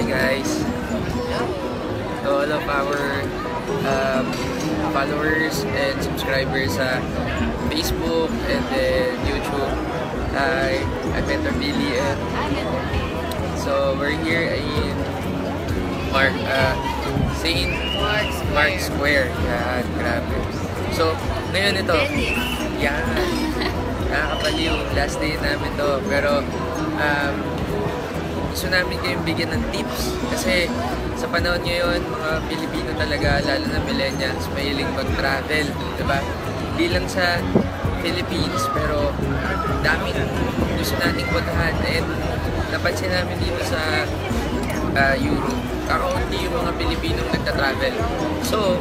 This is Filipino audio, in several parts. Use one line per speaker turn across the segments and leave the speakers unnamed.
guys. To all of our followers and subscribers sa Facebook and then YouTube. Hi, I'm Mentor Billy and so we're here in St. Mark Square. Yan, grabe. So, ngayon ito. Yan. Nakakapaliw. Last day namin to. Pero, gusto namin kayong bigyan ng tips kasi sa panahon ngayon, mga Pilipino talaga, lalo na millennials, mahiling mag-travel, diba? Di lang sa Philippines, pero daming gusto nating puntahan. And napansin namin dito sa Europe, kakaunti yung mga Pilipinong nagta-travel. So,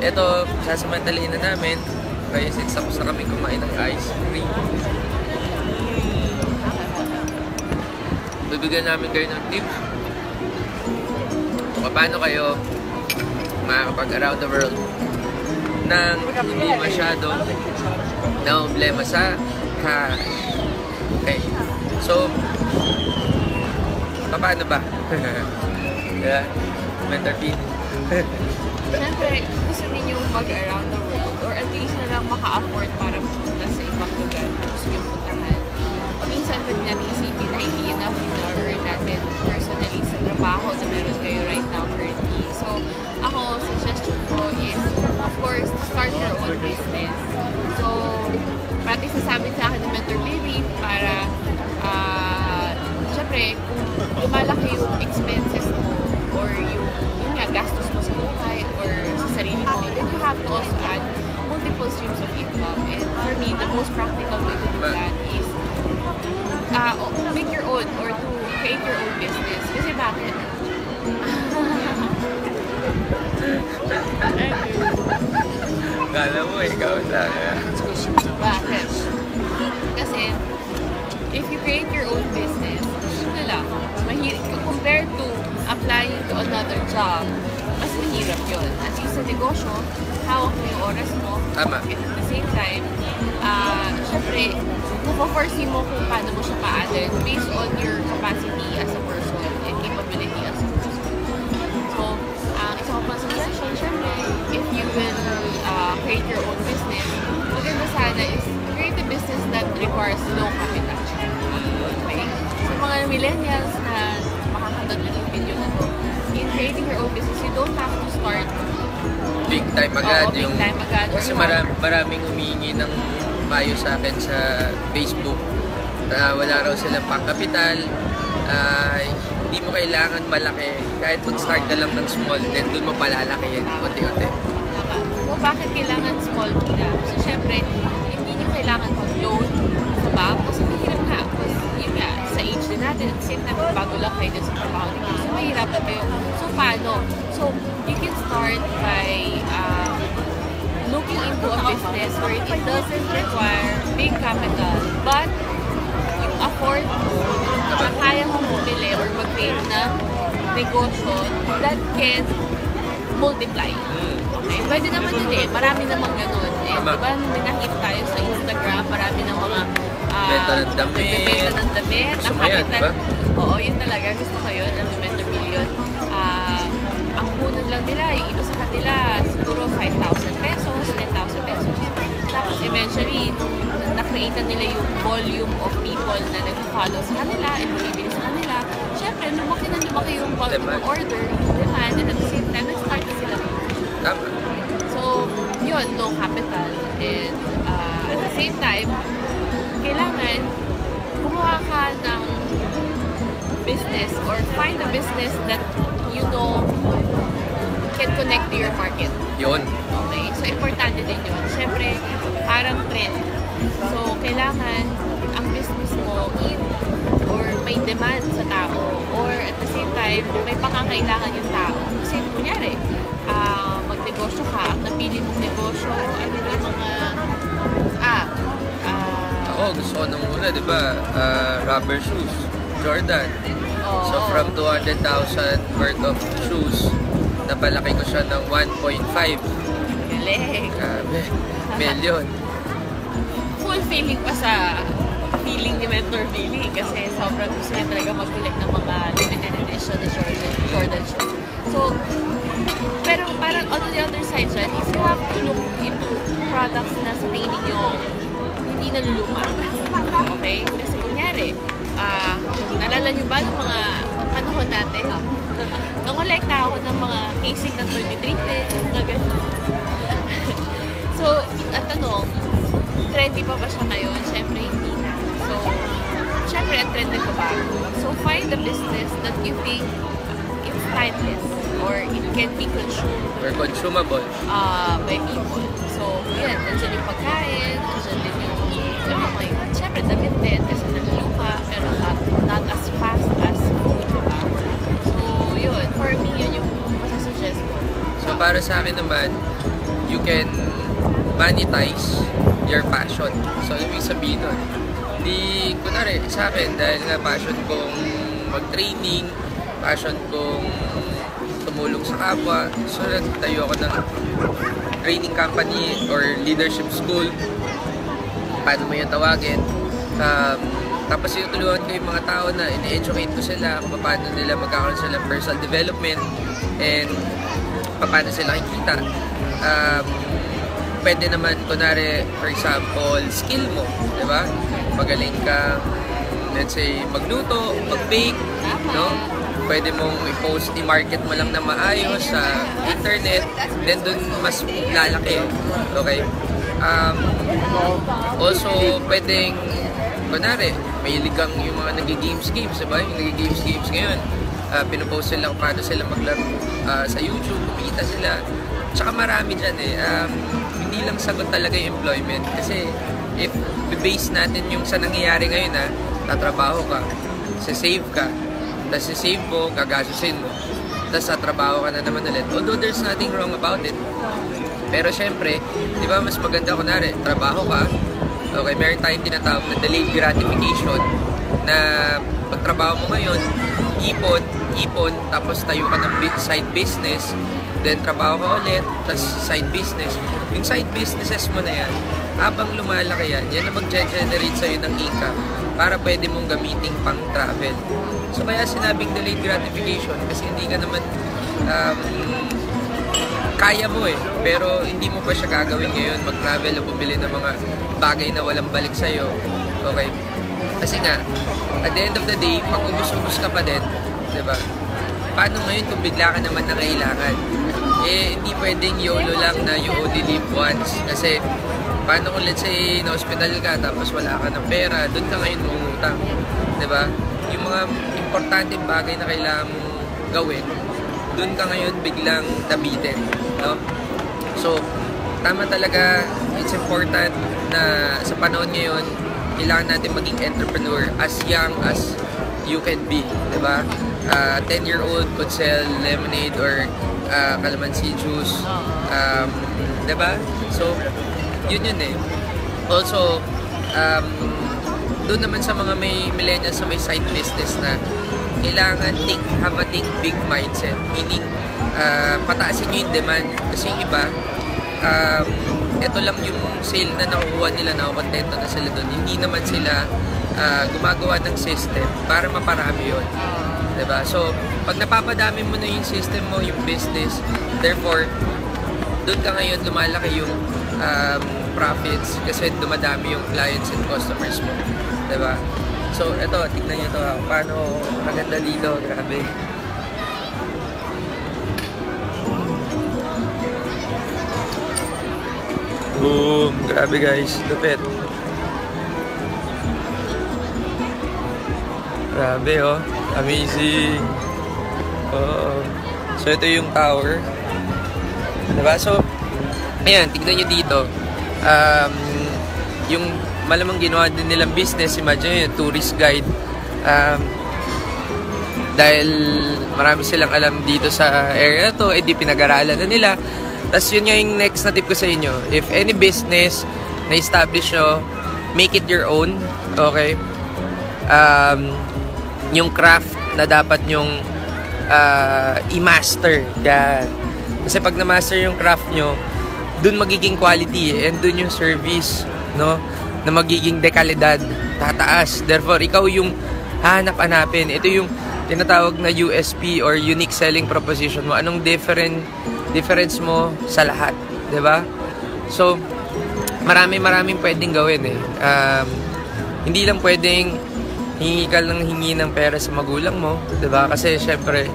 eto, sasamantalahin na namin, kaya since tapos na kami kumain ng ice cream. Bibigyan namin kayo ng tips kung paano kayo makakapag-around the world nang hindi masyadong na-problema sa okay. So, paano ba? Yeah, Mentor Billy.
Siyempre, gusto ninyo mag-around the world or at least na lang maka-afford para pumunta sa ibang lugar na gusto nyo puntahan. Minsan pwede natin isipin na hindi enough yung earn natin personally sa trabaho na meron kayo right now currently. So, ako, suggestion ko is, of course, start your own business. So, pati sasabi sa akin ng Mentor Billy para, syempre, kung lumalaki yung expenses mo or yung gastos mo sa buhay or sa sarili mo, then you have to also add multiple streams of income. And for me, the most practical way to do that is make your own or to create your own business. Kasi bakit?
Kala mo, ikaw lang.
Bakit? Kasi, if you create your own business, yun na lang. Compared to applying to another job, mas mahirap yun. At least sa negosyo, hawak mo yung oras mo.
Tama.
And at the same time, syempre, foresee mo kung paano mo siya pa-added based on your capacity as a person and capability as a person. So, isa ko pang suggestion, syempre, if you will create your own business, maganda sana is create a business that requires low capital. Okay? So, mga millennials na makakatod yung video na to, in creating your own business, you don't have to start
big time agad.
big time agad.
Kasi maraming humihingi ng payo sa akin sa Facebook na wala raw silang pangkapital. Hindi mo kailangan malaki. Kahit mag-start ka lang ng small, then doon mo palalakihin unti-unti.
So, bakit kailangan small muna? So, syempre, hindi nyo kailangan mag-loan sa bank kasi mahirap nga. Kasi yun nga, sa age din natin, at the same time, bago lang kayo din sa trabaho nito. So, mahirap na kayo. So, paano? So, you can start by looking into a business where it doesn't require big capital, but you afford na kaya mong bumili or mag-pay na negosyo that can multiply. Okay? Pwede naman yun eh. Marami namang ganun. Eh, diba, may nakita tayo sa Instagram, marami ng mga
benta ng damit.
Benta ng damit.
Gusto mo yan, diba?
Oo, yun talaga. Gusto ko yun. Ang Mentor Million. Ang punod lang nila, yung iba sa kanila, siguro 5,000 pesos, 10,000 pesos. Tapos eventually, na-create nila yung volume of people na nag-follow sa kanila and bumibili sa kanila. Siyempre, lumaki yung volume ng order, demand, and at the same time, nag-start na sila.
Tama.
So, yun, low capital. And at the same time, kailangan gumawa ka ng business or find a business that you know can connect to your market.
Yun.
Okay? So, importante din yun. Siyempre, parang trend. So, kailangan ang business mo or may demand sa tao or at the same time, may pangangailangan yung tao. Kasi, kunyari, magnegosyo ka, ang napili mong negosyo, ano na mga,
ako, gusto ko nung una, di ba, rubber shoes, Jordan. So, from 200,000 worth of shoes, napalaki ko siya ng 1.5.
Galing.
Million.
Fulfilling pa sa feeling ni Mentor Billy kasi sobrang gusto niya talaga mag-collect ng mga limited edition na Jordan hindi naluluma. Okay? Kasi kunyari, naalala nyo ba ng mga panahon natin? Nangolekta ako ng mga casing ng 33 pesos, mga ganun. So, at tanong, trendy pa ba siya ngayon? Siyempre, hindi na. So, siyempre, ang trend na bago. So, find a business that you think it's timeless or it can be consumed
Or consumable.
by people. So, yan, nandiyan yung pagkain, nandiyan din yung, siyempre, damit din, kasi naglupa, pero not as fast as food, diba? So, yun, for me, yun yung masasuggest ko.
So, para sa akin naman, you can monetize your passion. So, ano yung sabihin nun? Di, kunwari, sa akin, dahil nga passion kong mag-training, passion kong tumulong sa kapwa, so nagtayo ako ng training company or leadership school. Paano mo yung tawagin? Tapos yung tulungan ko yung mga tao na in-educate ko sila kung paano nila magkakaroon sila personal development and paano sila kikita. Pwede naman, kunwari, for example, skill mo, di ba? Magaling ka, let's say, magluto, mag-bake, no? Pwede mong i-post, i-market mo lang na maayos sa internet, then dun mas lalaki, okay? Also, pwedeng, kunwari, may ligang yung mga nag-games, diba? Yung nag-games ngayon, pinopost sila kung paano sila maglaro sa YouTube, kumita sila. Tsaka marami dyan hindi lang sagot talaga yung employment. Kasi if base natin yung sa nangyayari ngayon tatrabaho ka, save ka, tapos save mo, gagasusin mo, tapos tatrabaho ka na naman ulit. Although there's nothing wrong about it. Pero syempre, di ba mas maganda kunwari, trabaho ka, okay, meron tayong tinatawag na delayed gratification na pagtrabaho mo ngayon, ipon, tapos tayo ka ng side business, then trabaho ka ulit, tapos side business. Yung side businesses mo na yan, habang lumalaki yan ang mag-generate sa'yo ng income para pwede mong gamitin pang travel. So kaya sinabing delayed gratification kasi hindi ka naman kaya mo pero hindi mo pa siya gagawin ngayon, mag-travel o bumili ng mga bagay na walang balik sa'yo. Okay? Kasi nga, at the end of the day, pag ubus-ubus ka pa din, diba? Paano ngayon kung bigla ka naman na kailangan? Hindi pwedeng YOLO lang na you only live once. Kasi, paano kung let's say, na-hospital ka, tapos wala ka ng pera, doon ka ngayon mangungutang. Diba? Yung mga importanteng bagay na kailangan mong gawin, doon ka ngayon biglang nabitin. No? So, tama talaga, it's important na sa panahon ngayon, kailangan natin maging entrepreneur as young as you can be, diba? 10-year-old could sell lemonade or calamansi juice, diba? So, yun Also, doon naman sa mga may millennials sa may side business na kailangan have a think big mindset, meaning pataasin nyo yung demand kasi yung iba, ito lang yung sale na nakukuha nila, nakukontento na sila doon. Hindi naman sila gumagawa ng system para maparami yun. Diba? So, pag napapadami mo na yung system mo, yung business, therefore, doon ka ngayon lumalaki yung profits kasi dumadami yung clients and customers mo. Diba? So, eto, tignan nyo ito. Paano maganda dito. Grabe. Boom! Grabe guys, lupit. Grabe amazing. So ito yung tower. Diba? So, ayan, tignan nyo dito. Yung malamang ginawa din nilang business, imagine yung tourist guide. Dahil marami silang alam dito sa area na to, di pinag-aralan na nila. Tapos yun nga yung next na tip ko sa inyo. If any business na establish nyo, make it your own. Okay? Yung craft na dapat nyong i-master. Yan. Kasi pag na-master yung craft nyo, dun magiging quality and dun yung service, no? Na magiging dekalidad, tataas. Therefore, ikaw yung hanap-hanapin. Ito yung tinatawag na USP or unique selling proposition mo. Anong difference mo sa lahat, 'di ba? So, maraming pwedeng gawin eh. Hindi lang pwedeng hingi ka lang hingi ng pera sa magulang mo, 'di ba? Kasi syempre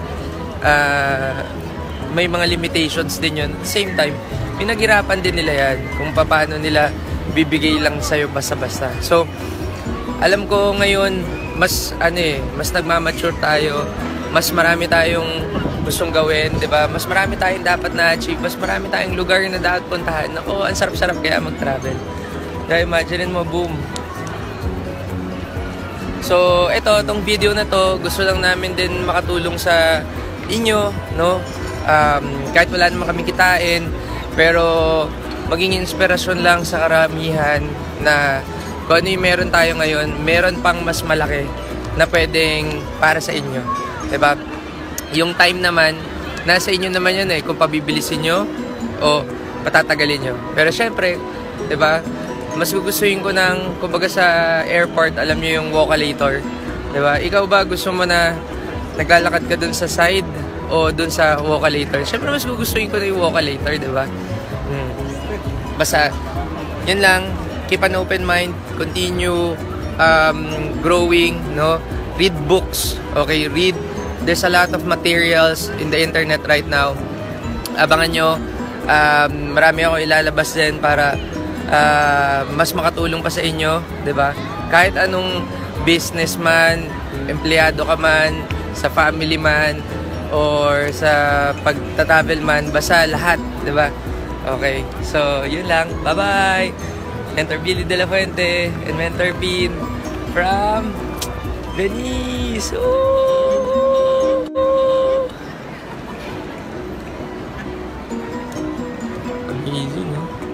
may mga limitations din 'yun. At the same time, pinaghirapan din nila 'yan kung paano nila bibigay lang sa'yo basta-basta. So, alam ko ngayon mas nagmamature tayo, mas marami tayong gustong gawin, 'di ba? Mas marami tayong dapat na-achieve, mas marami tayong lugar na dapat puntahan. Ako, ang sarap-sarap kaya mag-travel. Kaya imagine mo, boom. So, itong video na to, gusto lang namin din makatulong sa inyo, no? Kahit wala naman kami kitain, pero maging inspirasyon lang sa karamihan na kung ano yung meron tayo ngayon, meron pang mas malaki na pwedeng para sa inyo. Diba? Yung time naman, nasa inyo naman yun eh, kung pabibilisin nyo o patatagalin nyo. Pero syempre, diba, mas gugustuhin ko ng, kumbaga sa airport, alam nyo yung walkalator. Diba? Ikaw ba gusto mo na naglalakad ka dun sa side o dun sa walkalator? Syempre, mas gugustuhin ko na yung walkalator, diba? Basta, yun lang. Keep an open mind. Continue growing, no? Read books. Okay, read. There's a lot of materials in the internet right now. Abangan nyo. Marami ako ilalabas din para mas makatulong pa sa inyo, 'di ba? Kahit anong businessman, empleyado ka man, sa family man, or sa pagta-travel man, basta lahat, 'di ba? Okay. So, yun lang. Bye-bye. Mentor Billy De La Fuente and Mentor Bean from Venice. Oh! Amazing, huh?